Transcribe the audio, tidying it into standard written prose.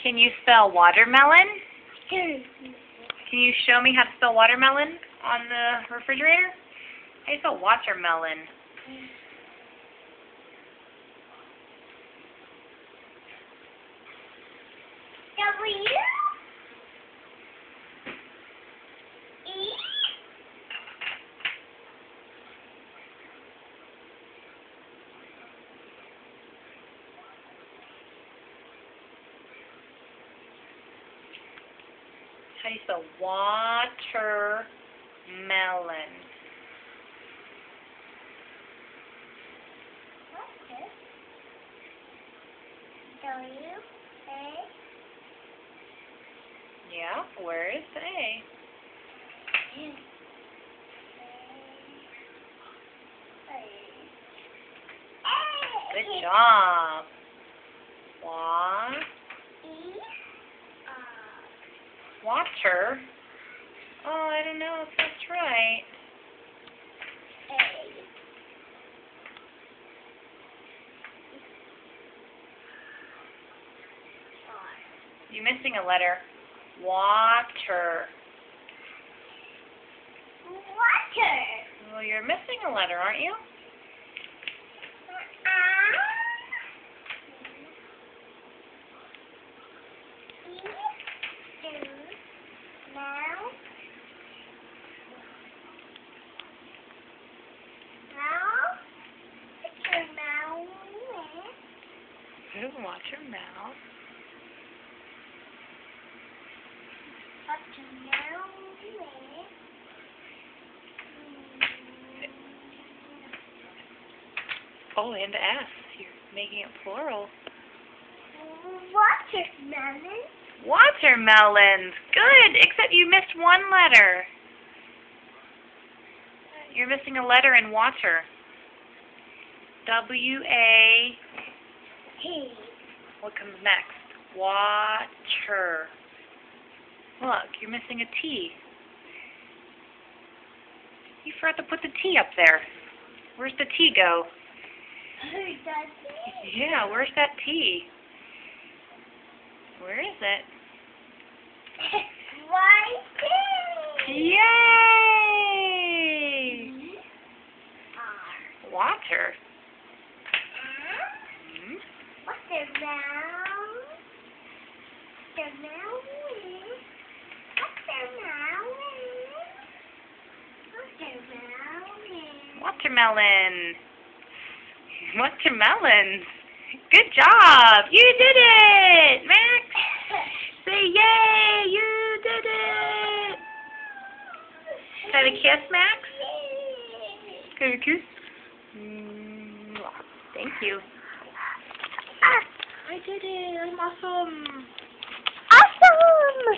Can you spell watermelon? Can you show me how to spell watermelon on the refrigerator? How do you spell watermelon? W E How do you spell watermelon? W A Yeah, where is the A? Good job. Water. Oh, I don't know if that's right. You're missing a letter. Water. Water. Well, you're missing a letter, aren't you? Watch your mouth. Oh, and S. You're making it plural. Watermelon. Watermelons. Good, except you missed one letter. You're missing a letter in water. W-A. What comes next? Water. Look, you're missing a T. You forgot to put the T up there. Where's the T go? Yeah, where's that T? Where is it? Right there. Yay! Water. Watermelon. Watermelons. Good job. You did it, Max. Say yay, you did it. Is that a kiss, Max? Give a kiss. Thank you. I did it. I'm awesome. Awesome.